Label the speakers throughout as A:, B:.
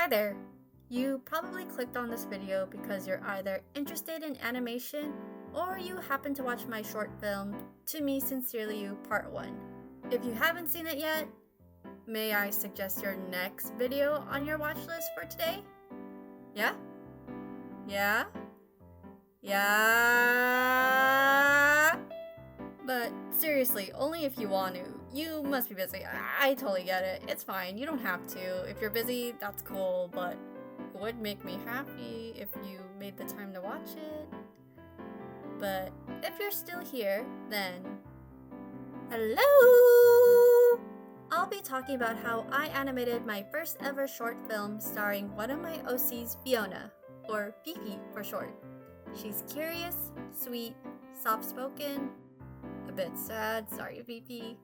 A: there! You probably clicked on this video because you're either interested in animation or you happen to watch my short film, To Me Sincerely You Part 1. If you haven't seen it yet, may I suggest your next video on your watch list for today? Yeah? Yeah? Yeah? But seriously, only if you want to. You must be busy. I totally get it. It's fine. You don't have to. If you're busy, that's cool, but it would make me happy if you made the time to watch it. But if you're still here, then hello! I'll be talking about how I animated my first ever short film starring one of my OCs, Fiona, or Fifi for short. She's curious, sweet, soft-spoken, a bit sad, sorry Fifi,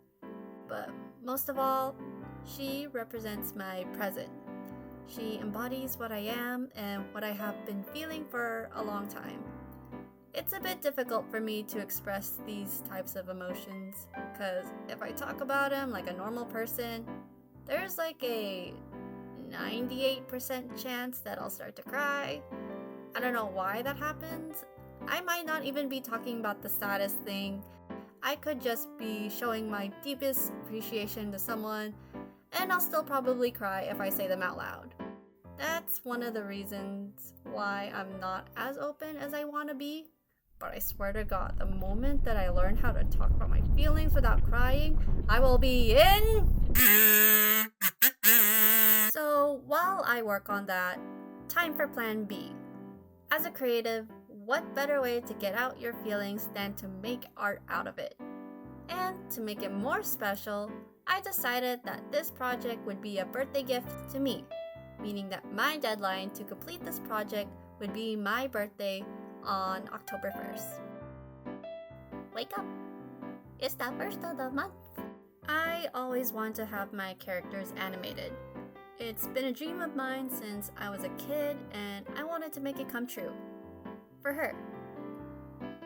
A: but most of all, she represents my present. She embodies what I am and what I have been feeling for a long time. It's a bit difficult for me to express these types of emotions, because if I talk about them like a normal person, there's like a 98% chance that I'll start to cry. I don't know why that happens. I might not even be talking about the saddest thing. I could just be showing my deepest appreciation to someone, and I'll still probably cry if I say them out loud. That's one of the reasons why I'm not as open as I want to be. But I swear to God, the moment that I learn how to talk about my feelings without crying, I will be in. So while I work on that, time for plan B. As a creative, what better way to get out your feelings than to make art out of it? And to make it more special, I decided that this project would be a birthday gift to me, meaning that my deadline to complete this project would be my birthday on October 1st. Wake up! It's the first of the month! I always wanted to have my characters animated. It's been a dream of mine since I was a kid, and I wanted to make it come true. For her.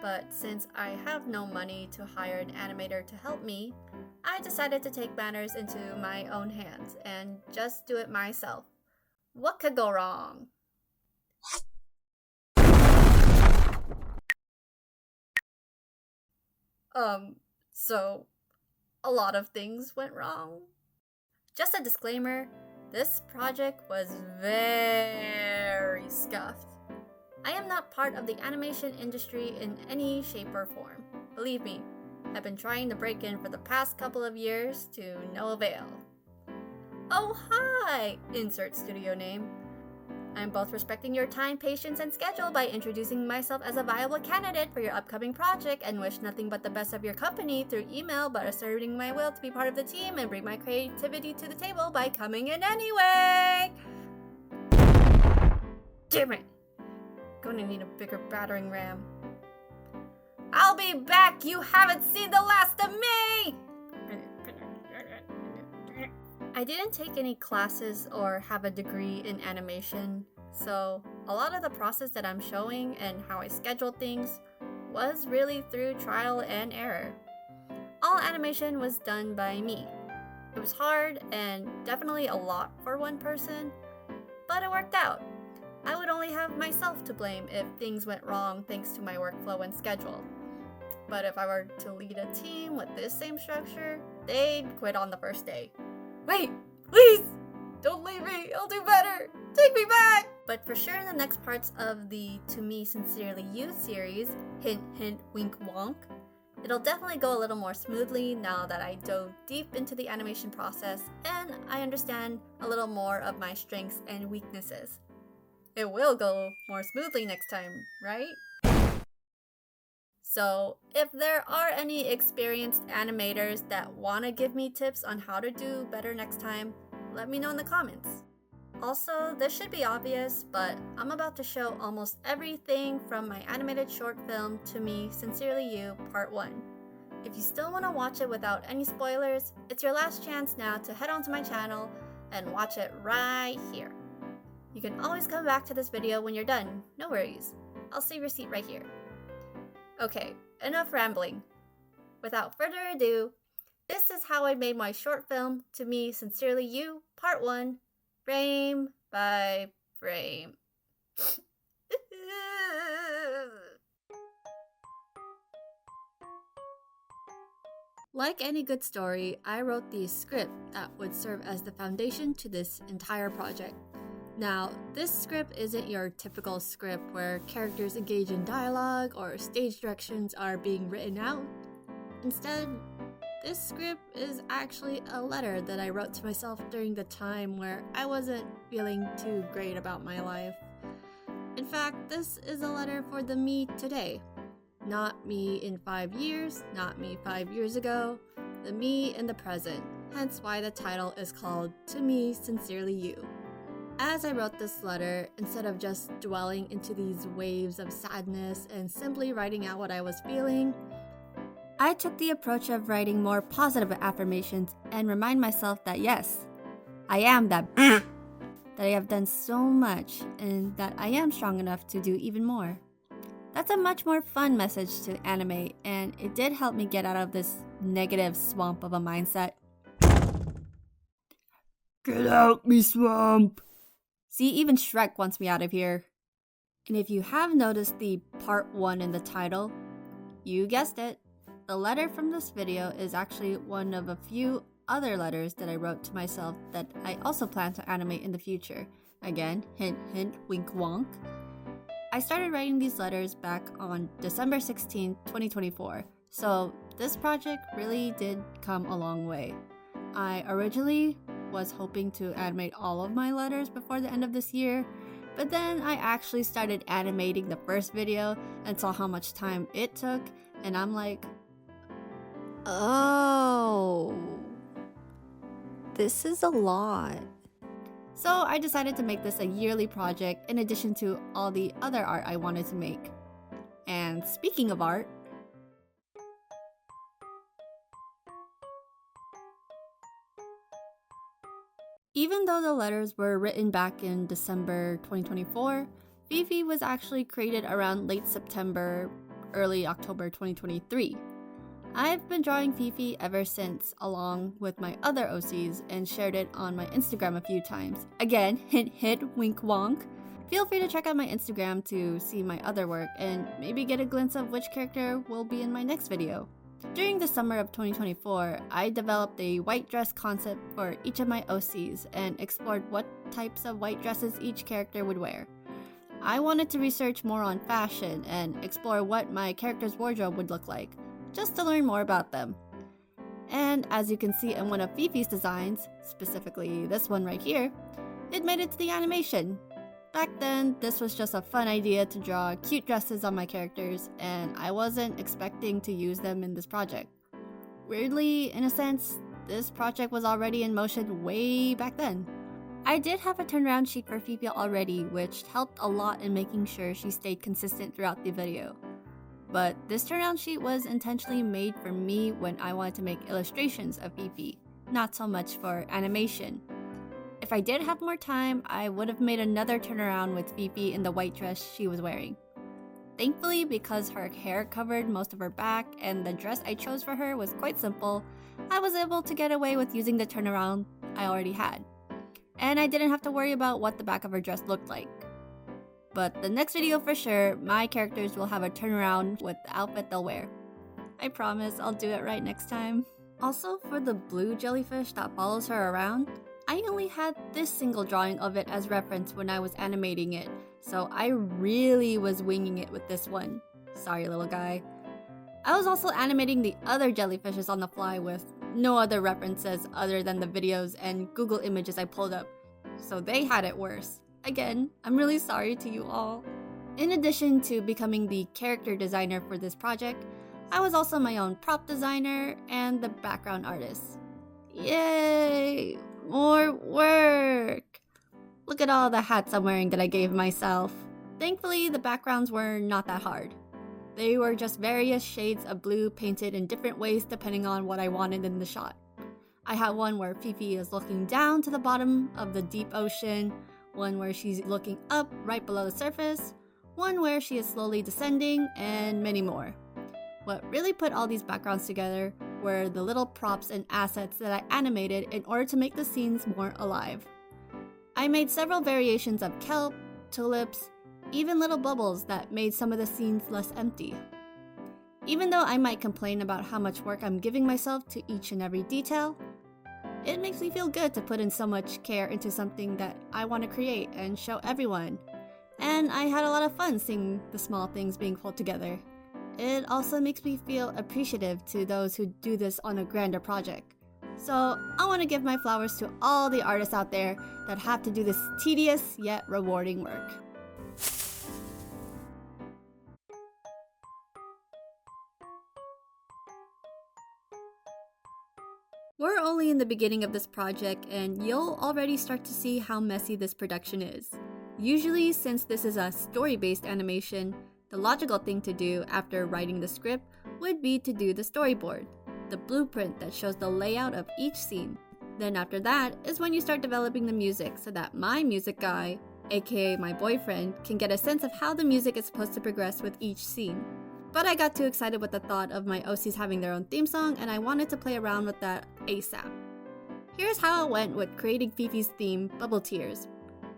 A: But since I have no money to hire an animator to help me, I decided to take matters into my own hands and just do it myself. What could go wrong? So a lot of things went wrong. Just a disclaimer, this project was very scuffed. I am not part of the animation industry in any shape or form. Believe me, I've been trying to break in for the past couple of years to no avail. Oh hi! Insert studio name. I'm both respecting your time, patience, and schedule by introducing myself as a viable candidate for your upcoming project and wish nothing but the best of your company through email, but asserting my will to be part of the team and bring my creativity to the table by coming in anyway! Damn it! Gonna need a bigger battering ram. I'll be back! You haven't seen the last of me! I didn't take any classes or have a degree in animation, so a lot of the process that I'm showing and how I scheduled things was really through trial and error. All animation was done by me. It was hard and definitely a lot for one person, but it worked out. I would only have myself to blame if things went wrong thanks to my workflow and schedule. But if I were to lead a team with this same structure, they'd quit on the first day. Wait, please! Don't leave me! I'll do better! Take me back! But for sure in the next parts of the To Me Sincerely You series, hint hint wink wonk, it'll definitely go a little more smoothly now that I dove deep into the animation process and I understand a little more of my strengths and weaknesses. It will go more smoothly next time, right? So, if there are any experienced animators that want to give me tips on how to do better next time, let me know in the comments. Also, this should be obvious, but I'm about to show almost everything from my animated short film To Me Sincerely You Part 1. If you still want to watch it without any spoilers, it's your last chance now to head onto my channel and watch it right here. You can always come back to this video when you're done, no worries. I'll save your seat right here. Okay, enough rambling. Without further ado, this is how I made my short film To Me Sincerely You Part 1, frame by frame. Like any good story, I wrote the script that would serve as the foundation to this entire project. Now, this script isn't your typical script where characters engage in dialogue or stage directions are being written out. Instead, this script is actually a letter that I wrote to myself during the time where I wasn't feeling too great about my life. In fact, this is a letter for the me today. Not me in 5 years, not me 5 years ago, the me in the present, hence why the title is called To Me Sincerely You. As I wrote this letter, instead of just dwelling into these waves of sadness and simply writing out what I was feeling, I took the approach of writing more positive affirmations and remind myself that yes, I am that that I have done so much and that I am strong enough to do even more. That's a much more fun message to animate, and it did help me get out of this negative swamp of a mindset. Get out, me swamp! See, even Shrek wants me out of here. And if you have noticed the part 1 in the title, you guessed it. The letter from this video is actually one of a few other letters that I wrote to myself that I also plan to animate in the future. Again, hint hint, wink wonk. I started writing these letters back on December 16, 2024, so this project really did come a long way. I originally was hoping to animate all of my letters before the end of this year, but then I actually started animating the first video and saw how much time it took, and I'm like, oh, this is a lot. So I decided to make this a yearly project in addition to all the other art I wanted to make. And speaking of art, even though the letters were written back in December 2024, Fifi was actually created around late September, early October 2023. I've been drawing Fifi ever since, along with my other OCs, and shared it on my Instagram a few times. Again, hint hint, wink wonk. Feel free to check out my Instagram to see my other work and maybe get a glimpse of which character will be in my next video. During the summer of 2024, I developed a white dress concept for each of my OCs and explored what types of white dresses each character would wear. I wanted to research more on fashion and explore what my character's wardrobe would look like, just to learn more about them. And as you can see in one of Fifi's designs, specifically this one right here, it made it to the animation. Back then, this was just a fun idea to draw cute dresses on my characters, and I wasn't expecting to use them in this project. Weirdly, in a sense, this project was already in motion way back then. I did have a turnaround sheet for Fifi already, which helped a lot in making sure she stayed consistent throughout the video. But this turnaround sheet was intentionally made for me when I wanted to make illustrations of Fifi, not so much for animation. If I did have more time, I would have made another turnaround with Fifi in the white dress she was wearing. Thankfully, because her hair covered most of her back and the dress I chose for her was quite simple, I was able to get away with using the turnaround I already had. And I didn't have to worry about what the back of her dress looked like. But the next video for sure, my characters will have a turnaround with the outfit they'll wear. I promise I'll do it right next time. Also, for the blue jellyfish that follows her around, I only had this single drawing of it as reference when I was animating it, so I really was winging it with this one. Sorry, little guy. I was also animating the other jellyfishes on the fly with no other references other than the videos and Google images I pulled up, so they had it worse. Again, I'm really sorry to you all. In addition to becoming the character designer for this project, I was also my own prop designer and the background artist. Yay! More work! Look at all the hats I'm wearing that I gave myself. Thankfully, the backgrounds were not that hard. They were just various shades of blue painted in different ways depending on what I wanted in the shot. I had one where Fifi is looking down to the bottom of the deep ocean, one where she's looking up right below the surface, one where she is slowly descending, and many more. What really put all these backgrounds together were the little props and assets that I animated in order to make the scenes more alive. I made several variations of kelp, tulips, even little bubbles that made some of the scenes less empty. Even though I might complain about how much work I'm giving myself to each and every detail, it makes me feel good to put in so much care into something that I want to create and show everyone. And I had a lot of fun seeing the small things being pulled together. It also makes me feel appreciative to those who do this on a grander project. So I want to give my flowers to all the artists out there that have to do this tedious yet rewarding work. We're only in the beginning of this project, and you'll already start to see how messy this production is. Usually, since this is a story-based animation, the logical thing to do after writing the script would be to do the storyboard, the blueprint that shows the layout of each scene. Then after that is when you start developing the music so that my music guy, aka my boyfriend, can get a sense of how the music is supposed to progress with each scene. But I got too excited with the thought of my OCs having their own theme song, and I wanted to play around with that ASAP. Here's how it went with creating Fifi's theme, Bubble Tears.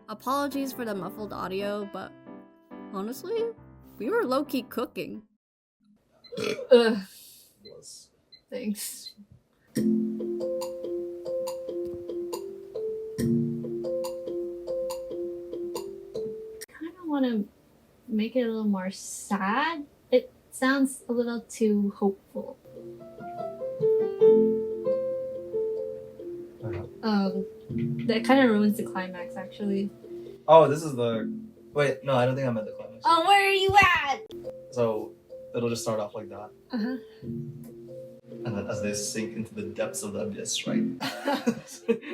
A: Apologies for the muffled audio, but honestly, we were low-key cooking. Thanks. Kind of want to make it a little more sad. It sounds a little too hopeful. That kind of ruins the climax, actually.
B: Oh, this is the... Wait, no, I don't think I'm at the climax.
A: Oh, where are you at?
B: So, it'll just start off like that.
A: Uh-huh.
B: And then as they sink into the depths of the abyss, right?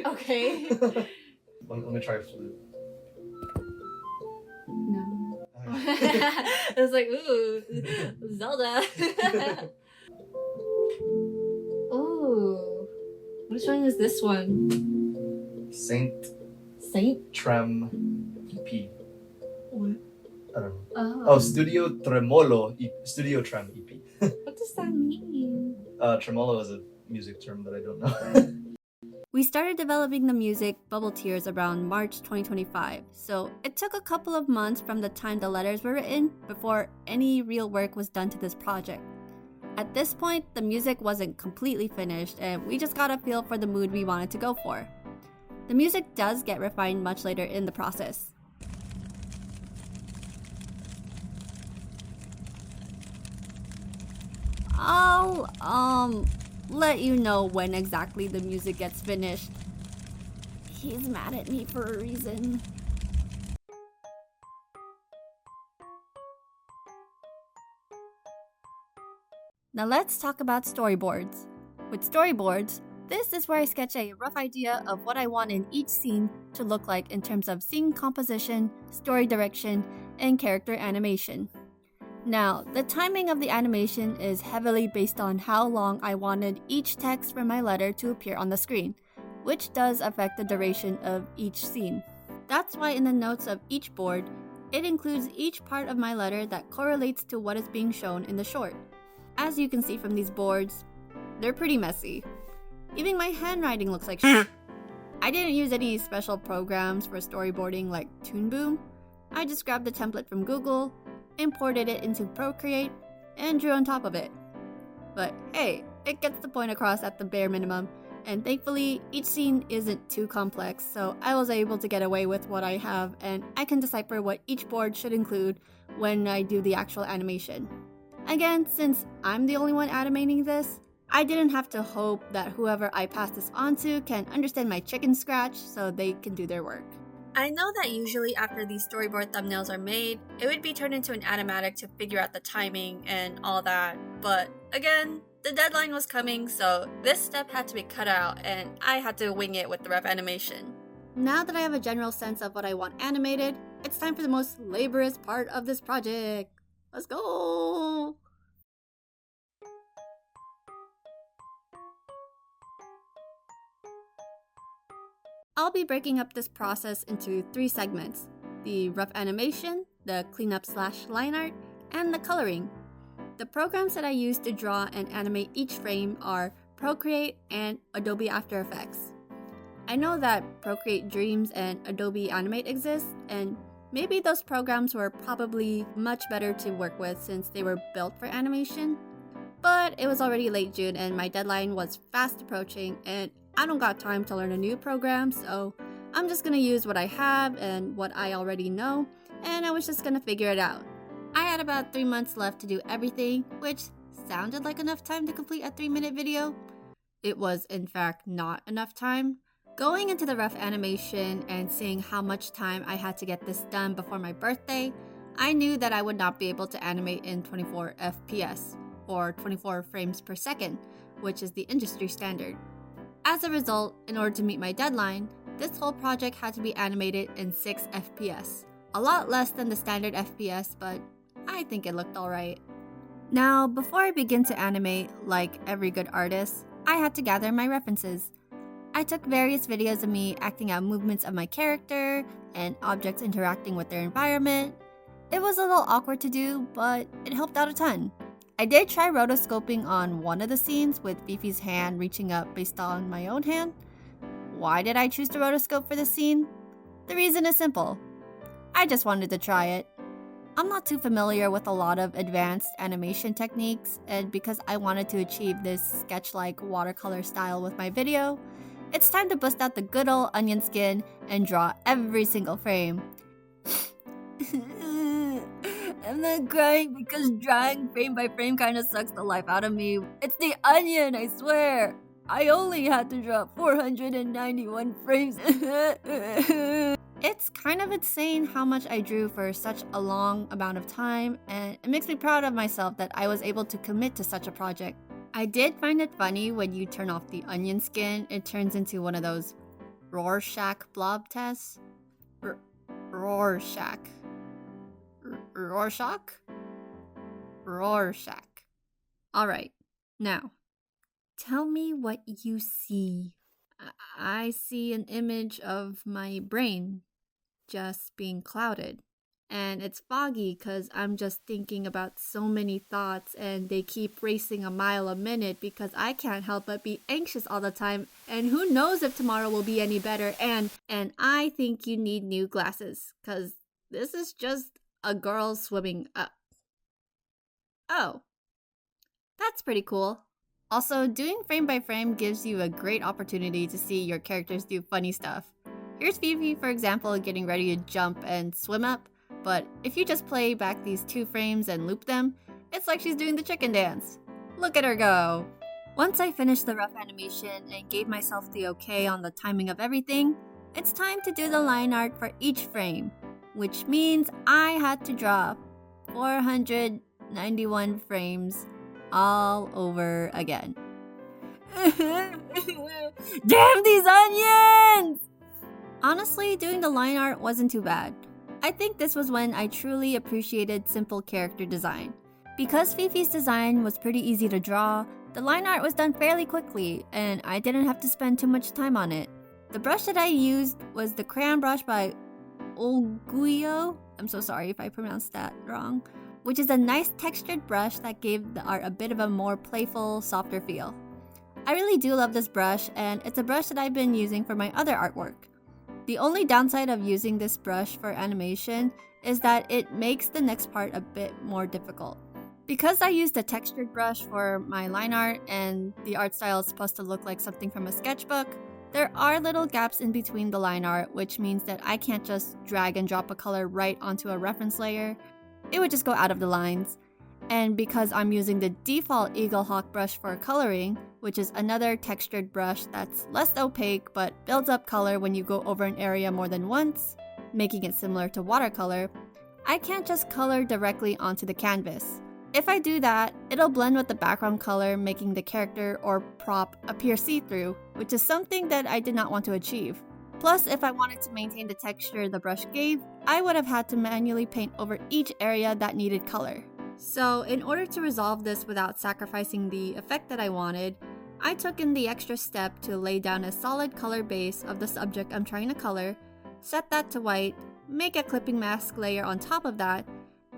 A: Okay.
B: Let me try flute.
A: No. It was like, ooh, Zelda. Ooh. Which one is this one?
B: Saint Trem EP.
A: What?
B: I don't know. Oh, Studio Trem EP.
A: What does that mean?
B: Tremolo is a music term that I don't know.
A: We started developing the music Bubble Tears around March 2025, so it took a couple of months from the time the letters were written before any real work was done to this project. At this point, the music wasn't completely finished, and we just got a feel for the mood we wanted to go for. The music does get refined much later in the process. I'll, let you know when exactly the music gets finished. He's mad at me for a reason. Now let's talk about storyboards. With storyboards, this is where I sketch a rough idea of what I want in each scene to look like in terms of scene composition, story direction, and character animation. Now, the timing of the animation is heavily based on how long I wanted each text from my letter to appear on the screen, which does affect the duration of each scene. That's why in the notes of each board, it includes each part of my letter that correlates to what is being shown in the short. As you can see from these boards, they're pretty messy. Even my handwriting looks like shit. I didn't use any special programs for storyboarding like Toon Boom. I just grabbed the template from Google, imported it into Procreate, and drew on top of it. But hey, it gets the point across at the bare minimum, and thankfully each scene isn't too complex, so I was able to get away with what I have, and I can decipher what each board should include when I do the actual animation. Again, since I'm the only one animating this, I didn't have to hope that whoever I pass this on to can understand my chicken scratch so they can do their work. I know that usually after these storyboard thumbnails are made, it would be turned into an animatic to figure out the timing and all that, but again, the deadline was coming, so this step had to be cut out and I had to wing it with the rough animation. Now that I have a general sense of what I want animated, it's time for the most laborious part of this project. Let's go! I'll be breaking up this process into 3 segments: the rough animation, the cleanup/line art, and the coloring. The programs that I use to draw and animate each frame are Procreate and Adobe After Effects. I know that Procreate Dreams and Adobe Animate exist, and maybe those programs were probably much better to work with since they were built for animation. But it was already late June and my deadline was fast approaching, and I don't got time to learn a new program, so I'm just gonna use what I have and what I already know, and I was just gonna figure it out. I had about 3 months left to do everything, which sounded like enough time to complete a 3-minute video. It was in fact not enough time. Going into the rough animation and seeing how much time I had to get this done before my birthday, I knew that I would not be able to animate in 24 FPS, or 24 frames per second, which is the industry standard. As a result, in order to meet my deadline, this whole project had to be animated in 6 FPS. A lot less than the standard FPS, but I think it looked alright. Now, before I begin to animate, like every good artist, I had to gather my references. I took various videos of me acting out movements of my character and objects interacting with their environment. It was a little awkward to do, but it helped out a ton. I did try rotoscoping on one of the scenes with Fifi's hand reaching up based on my own hand. Why did I choose to rotoscope for this scene? The reason is simple. I just wanted to try it. I'm not too familiar with a lot of advanced animation techniques, and because I wanted to achieve this sketch-like watercolor style with my video, it's time to bust out the good old onion skin and draw every single frame. I'm not crying because drawing frame by frame kinda sucks the life out of me. It's the onion, I swear! I only had to draw 491 frames. It's kind of insane how much I drew for such a long amount of time, and it makes me proud of myself that I was able to commit to such a project. I did find it funny when you turn off the onion skin, it turns into one of those Rorschach blob tests. Rorschach. Alright, now, tell me what you see. I see an image of my brain just being clouded. And it's foggy because I'm just thinking about so many thoughts and they keep racing a mile a minute because I can't help but be anxious all the time, and who knows if tomorrow will be any better, and I think you need new glasses because this is just a girl swimming up. Oh, that's pretty cool. Also, doing frame by frame gives you a great opportunity to see your characters do funny stuff. Here's Fifi, for example, getting ready to jump and swim up. But if you just play back these 2 frames and loop them, it's like she's doing the chicken dance. Look at her go! Once I finished the rough animation and gave myself the okay on the timing of everything, it's time to do the line art for each frame, which means I had to draw 491 frames all over again. Damn these onions! Honestly, doing the line art wasn't too bad. I think this was when I truly appreciated simple character design. Because Fifi's design was pretty easy to draw, the line art was done fairly quickly, and I didn't have to spend too much time on it. The brush that I used was the crayon brush by Olguioo, I'm so sorry if I pronounced that wrong, which is a nice textured brush that gave the art a bit of a more playful, softer feel. I really do love this brush, and it's a brush that I've been using for my other artwork. The only downside of using this brush for animation is that it makes the next part a bit more difficult. Because I used a textured brush for my line art and the art style is supposed to look like something from a sketchbook, there are little gaps in between the line art, which means that I can't just drag and drop a color right onto a reference layer. It would just go out of the lines. And because I'm using the default Eagle Hawk brush for coloring, which is another textured brush that's less opaque but builds up color when you go over an area more than once, making it similar to watercolor, I can't just color directly onto the canvas. If I do that, it'll blend with the background color, making the character or prop appear see-through, which is something that I did not want to achieve. Plus, if I wanted to maintain the texture the brush gave, I would have had to manually paint over each area that needed color. So, in order to resolve this without sacrificing the effect that I wanted, I took in the extra step to lay down a solid color base of the subject I'm trying to color, set that to white, make a clipping mask layer on top of that,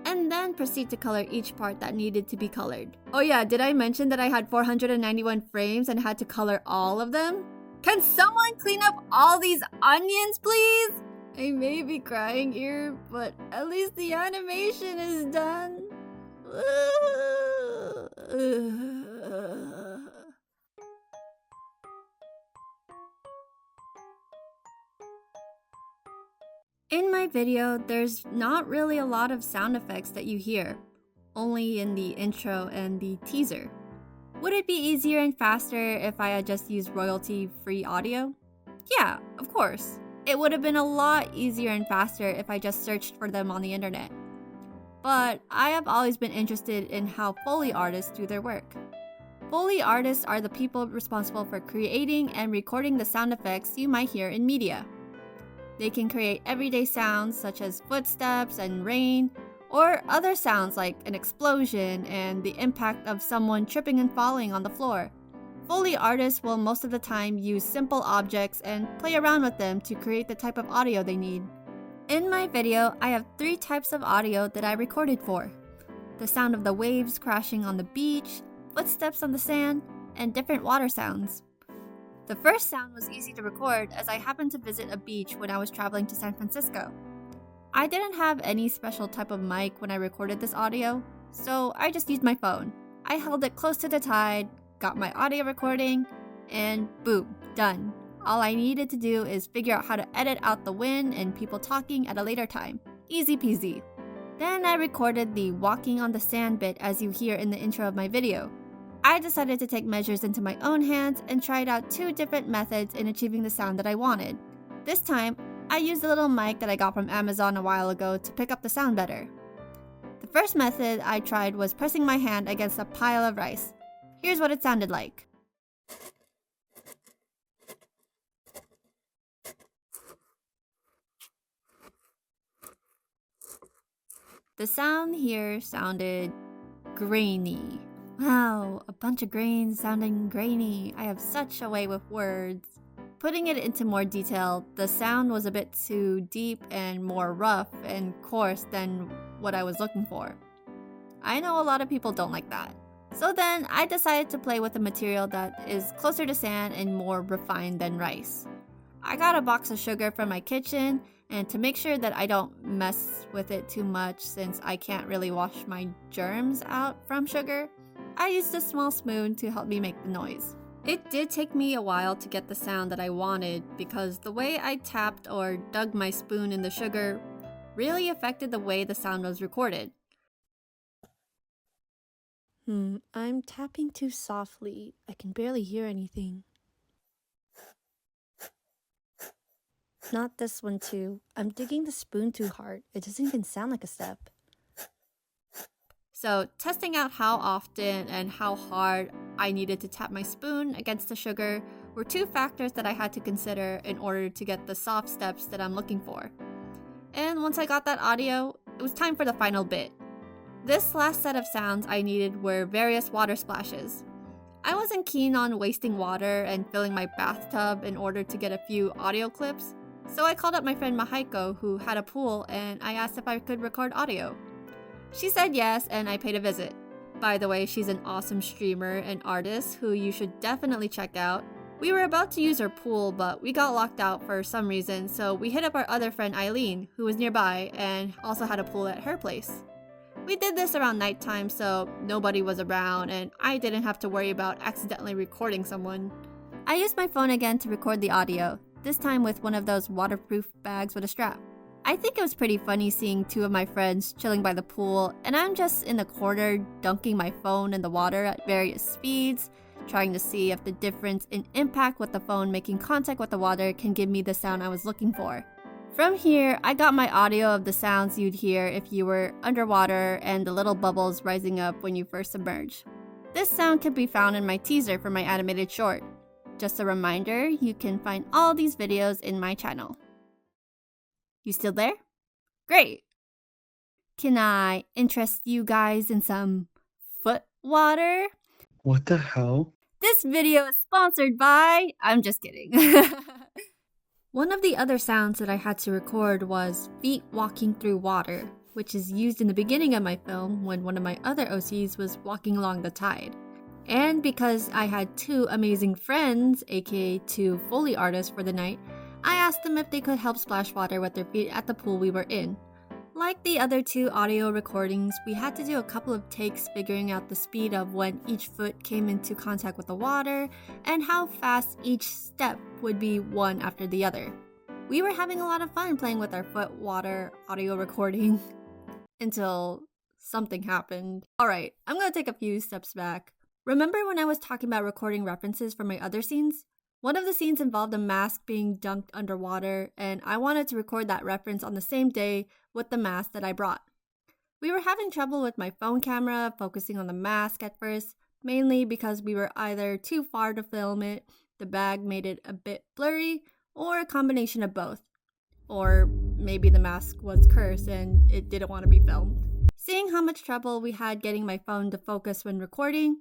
A: and then proceed to color each part that needed to be colored. Oh yeah, did I mention that I had 491 frames and had to color all of them? Can someone clean up all these onions, please? I may be crying here, but at least the animation is done. In my video, there's not really a lot of sound effects that you hear, only in the intro and the teaser. Would it be easier and faster if I had just used royalty-free audio? Yeah, of course. It would have been a lot easier and faster if I just searched for them on the internet. But I have always been interested in how Foley artists do their work. Foley artists are the people responsible for creating and recording the sound effects you might hear in media. They can create everyday sounds such as footsteps and rain, or other sounds like an explosion and the impact of someone tripping and falling on the floor. Foley artists will most of the time use simple objects and play around with them to create the type of audio they need. In my video, I have 3 types of audio that I recorded for: the sound of the waves crashing on the beach, footsteps on the sand, and different water sounds. The first sound was easy to record as I happened to visit a beach when I was traveling to San Francisco. I didn't have any special type of mic when I recorded this audio, so I just used my phone. I held it close to the tide, got my audio recording, and boom, done. All I needed to do is figure out how to edit out the wind and people talking at a later time. Easy peasy. Then I recorded the walking on the sand bit as you hear in the intro of my video. I decided to take measures into my own hands and tried out 2 different methods in achieving the sound that I wanted. This time, I used a little mic that I got from Amazon a while ago to pick up the sound better. The first method I tried was pressing my hand against a pile of rice. Here's what it sounded like. The sound here sounded grainy. Wow, a bunch of grains sounding grainy. I have such a way with words. Putting it into more detail, the sound was a bit too deep and more rough and coarse than what I was looking for. I know a lot of people don't like that. So then I decided to play with a material that is closer to sand and more refined than rice. I got a box of sugar from my kitchen, and to make sure that I don't mess with it too much since I can't really wash my germs out from sugar, I used a small spoon to help me make the noise. It did take me a while to get the sound that I wanted because the way I tapped or dug my spoon in the sugar really affected the way the sound was recorded. I'm tapping too softly. I can barely hear anything. Not this one too. I'm digging the spoon too hard. It doesn't even sound like a step. So testing out how often and how hard I needed to tap my spoon against the sugar were 2 factors that I had to consider in order to get the soft steps that I'm looking for. And once I got that audio, it was time for the final bit. This last set of sounds I needed were various water splashes. I wasn't keen on wasting water and filling my bathtub in order to get a few audio clips, so I called up my friend Mahaiko, who had a pool, and I asked if I could record audio. She said yes, and I paid a visit. By the way, she's an awesome streamer and artist who you should definitely check out. We were about to use her pool, but we got locked out for some reason, so we hit up our other friend Eileen, who was nearby and also had a pool at her place. We did this around nighttime, so nobody was around, and I didn't have to worry about accidentally recording someone. I used my phone again to record the audio, this time with one of those waterproof bags with a strap. I think it was pretty funny seeing 2 of my friends chilling by the pool, and I'm just in the corner dunking my phone in the water at various speeds, trying to see if the difference in impact with the phone making contact with the water can give me the sound I was looking for. From here, I got my audio of the sounds you'd hear if you were underwater and the little bubbles rising up when you first submerge. This sound can be found in my teaser for my animated short. Just a reminder, you can find all these videos in my channel. You still there? Great! Can I interest you guys in some foot water?
B: What the hell?
A: This video is sponsored by... I'm just kidding. One of the other sounds that I had to record was feet walking through water, which is used in the beginning of my film when one of my other OCs was walking along the tide. And because I had two amazing friends, aka two Foley artists for the night, I asked them if they could help splash water with their feet at the pool we were in. Like the other two audio recordings, we had to do a couple of takes figuring out the speed of when each foot came into contact with the water and how fast each step would be one after the other. We were having a lot of fun playing with our foot water audio recording until something happened. Alright, I'm gonna take a few steps back. Remember when I was talking about recording references for my other scenes? One of the scenes involved a mask being dunked underwater, and I wanted to record that reference on the same day with the mask that I brought. We were having trouble with my phone camera focusing on the mask at first, mainly because we were either too far to film it, the bag made it a bit blurry, or a combination of both. Or maybe the mask was cursed and it didn't want to be filmed. Seeing how much trouble we had getting my phone to focus when recording,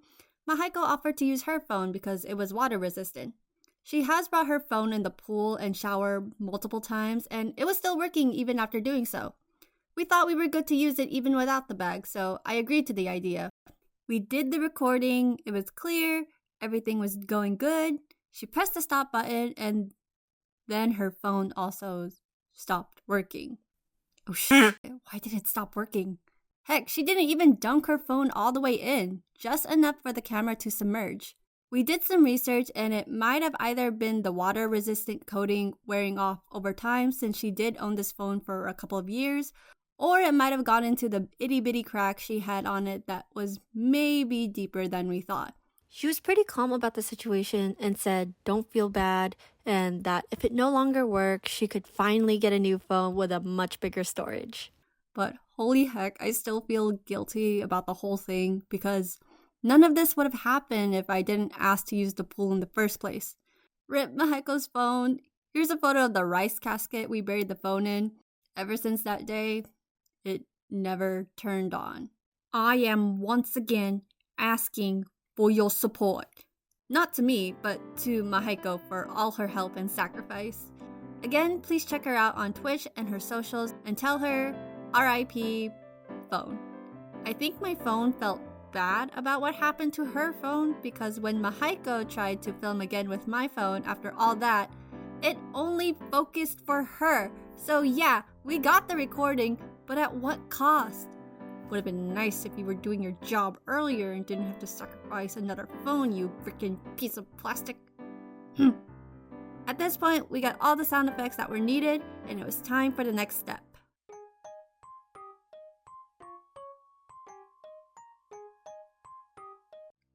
A: Mahaiko offered to use her phone because it was water resistant. She has brought her phone in the pool and shower multiple times, and it was still working even after doing so. We thought we were good to use it even without the bag, so I agreed to the idea. We did the recording, it was clear, everything was going good. She pressed the stop button, and then her phone also stopped working. Oh shit, why did it stop working? Heck, she didn't even dunk her phone all the way in, just enough for the camera to submerge. We did some research and it might have either been the water-resistant coating wearing off over time since she did own this phone for a couple of years, or it might have gone into the itty-bitty crack she had on it that was maybe deeper than we thought. She was pretty calm about the situation and said don't feel bad and that if it no longer worked, she could finally get a new phone with a much bigger storage. But holy heck, I still feel guilty about the whole thing because none of this would have happened if I didn't ask to use the pool in the first place. Rip Mahaiko's phone. Here's a photo of the rice casket we buried the phone in. Ever since that day, it never turned on. I am once again asking for your support. Not to me, but to Mahaiko for all her help and sacrifice. Again, please check her out on Twitch and her socials and tell her RIP phone. I think my phone felt bad about what happened to her phone because when Mahaiko tried to film again with my phone after all that, it only focused for her. So yeah, we got the recording, but at what cost? Would have been nice if you were doing your job earlier and didn't have to sacrifice another phone, you freaking piece of plastic. At this point, we got all the sound effects that were needed, and it was time for the next step.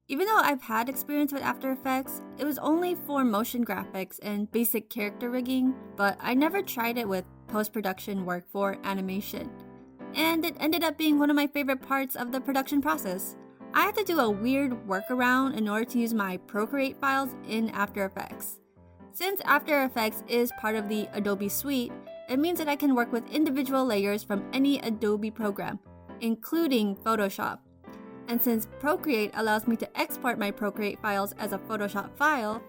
A: Even though I've had experience with After Effects, it was only for motion graphics and basic character rigging, but I never tried it with post-production work for animation. And it ended up being one of my favorite parts of the production process. I had to do a weird workaround in order to use my Procreate files in After Effects. Since After Effects is part of the Adobe suite, it means that I can work with individual layers from any Adobe program, including Photoshop. And since Procreate allows me to export my Procreate files as a Photoshop file,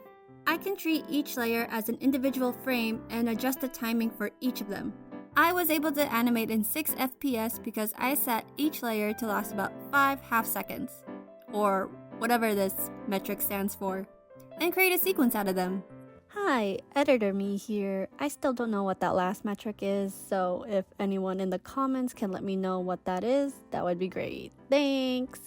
A: I can treat each layer as an individual frame and adjust the timing for each of them. I was able to animate in 6 FPS because I set each layer to last about 5 half seconds, or whatever this metric stands for, and create a sequence out of them. Hi, Editor Me here. I still don't know what that last metric is, so if anyone in the comments can let me know what that is, that would be great. Thanks!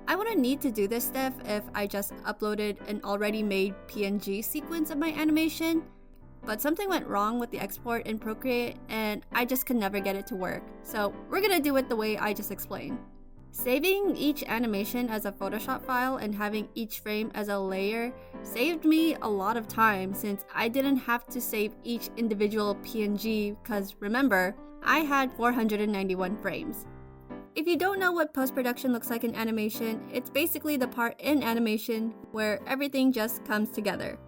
A: I wouldn't need to do this stuff if I just uploaded an already made PNG sequence of my animation, but something went wrong with the export in Procreate and I just could never get it to work, so we're gonna do it the way I just explained. Saving each animation as a Photoshop file and having each frame as a layer saved me a lot of time since I didn't have to save each individual PNG because remember, I had 491 frames. If you don't know what post-production looks like in animation, it's basically the part in animation where everything just comes together.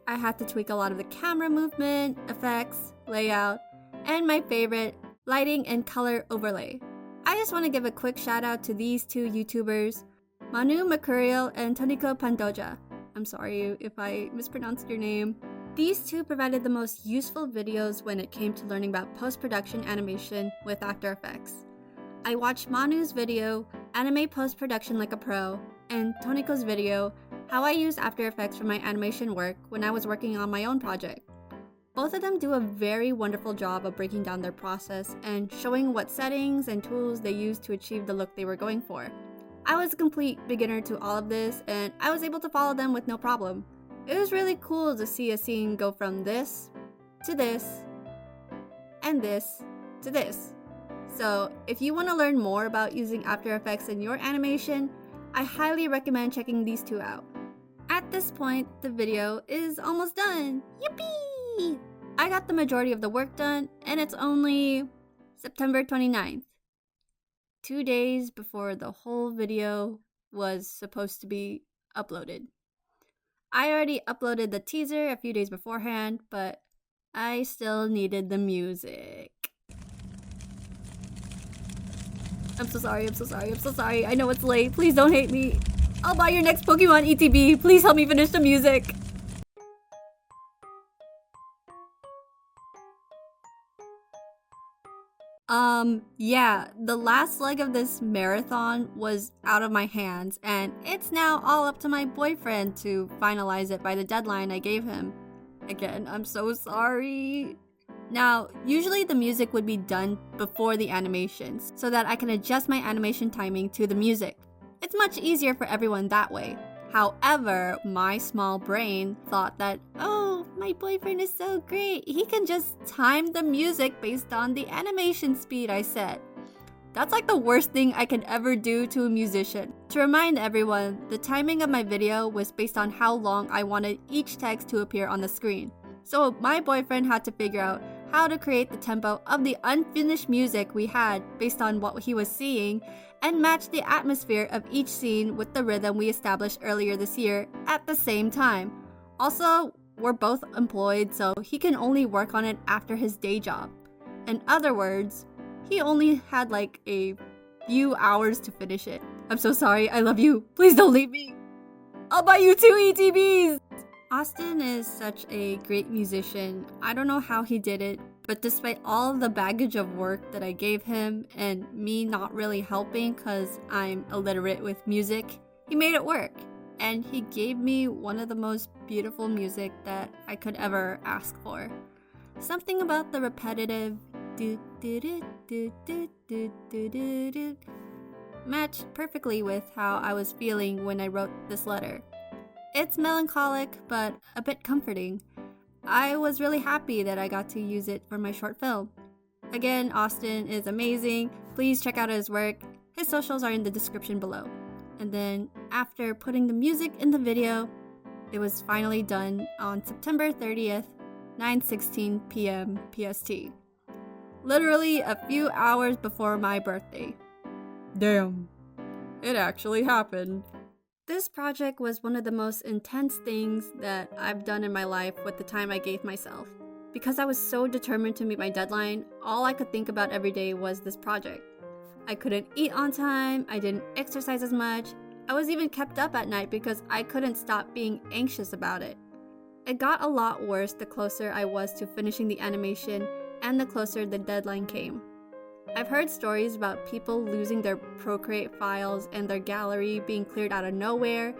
A: I had to tweak a lot of the camera movement, effects, layout, and my favorite, lighting and color overlay. I just want to give a quick shout out to these two YouTubers, Manu Mercurial and Toniko Pantoja. I'm sorry if I mispronounced your name. These two provided the most useful videos when it came to learning about post-production animation with After Effects. I watched Manu's video, Animate Post-Production Like a Pro, and Toniko's video, how I used After Effects for my animation work when I was working on my own project. Both of them do a very wonderful job of breaking down their process and showing what settings and tools they used to achieve the look they were going for. I was a complete beginner to all of this, and I was able to follow them with no problem. It was really cool to see a scene go from this to this and this to this. So if you want to learn more about using After Effects in your animation, I highly recommend checking these two out. At this point, the video is almost done. Yippee! I got the majority of the work done, and it's only September 29th. 2 days before the whole video was supposed to be uploaded. I already uploaded the teaser a few days beforehand, but I still needed the music. I'm so sorry. I know it's late. Please don't hate me. I'll buy your next Pokemon ETB. Please help me finish the music. Yeah, the last leg of this marathon was out of my hands, and it's now all up to my boyfriend to finalize it by the deadline I gave him. Again, I'm so sorry. Now, usually the music would be done before the animations, so that I can adjust my animation timing to the music. It's much easier for everyone that way. However, my small brain thought that, oh, my boyfriend is so great, he can just time the music based on the animation speed I set. That's like the worst thing I could ever do to a musician. To remind everyone, the timing of my video was based on how long I wanted each text to appear on the screen. So my boyfriend had to figure out how to create the tempo of the unfinished music we had based on what he was seeing and match the atmosphere of each scene with the rhythm we established earlier this year at the same time. Also, we're both employed, so he can only work on it after his day job. In other words, he only had like a few hours to finish it. I'm so sorry, I love you. Please don't leave me. I'll buy you 2 ETBs! Austin is such a great musician. I don't know how he did it, but despite all the baggage of work that I gave him and me not really helping because I'm illiterate with music, he made it work. And he gave me one of the most beautiful music that I could ever ask for. Something about the repetitive matched perfectly with how I was feeling when I wrote this letter. It's melancholic, but a bit comforting. I was really happy that I got to use it for my short film. Again, Austin is amazing. Please check out his work. His socials are in the description below. And then after putting the music in the video, it was finally done on September 30th, 9:16 p.m. PST. Literally a few hours before my birthday. Damn, it actually happened. This project was one of the most intense things that I've done in my life with the time I gave myself. Because I was so determined to meet my deadline, all I could think about every day was this project. I couldn't eat on time, I didn't exercise as much, I was even kept up at night because I couldn't stop being anxious about it. It got a lot worse the closer I was to finishing the animation and the closer the deadline came. I've heard stories about people losing their Procreate files and their gallery being cleared out of nowhere,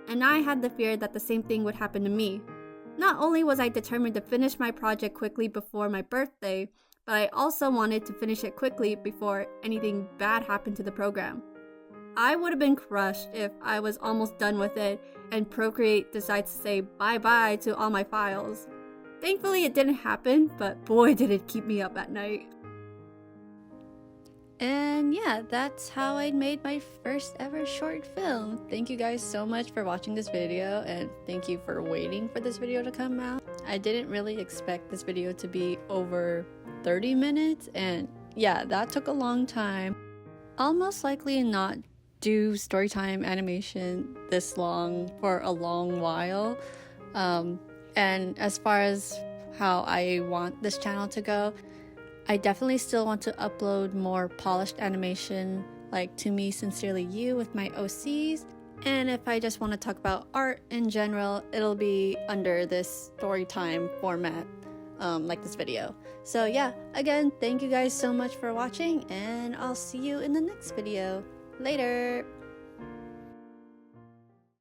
A: and I had the fear that the same thing would happen to me. Not only was I determined to finish my project quickly before my birthday, but I also wanted to finish it quickly before anything bad happened to the program. I would have been crushed if I was almost done with it and Procreate decides to say bye-bye to all my files. Thankfully it didn't happen, but boy did it keep me up at night. And yeah, that's how I made my first ever short film. Thank you guys so much for watching this video, and thank you for waiting for this video to come out. I didn't really expect this video to be over 30 minutes, and yeah, that took a long time. I'll most likely not do Storytime animation this long for a long while. And as far as how I want this channel to go, I definitely still want to upload more polished animation, like To Me Sincerely You with my OCs. And if I just want to talk about art in general, it'll be under this Storytime format, like this video. So yeah, again, thank you guys so much for watching, and I'll see you in the next video. Later!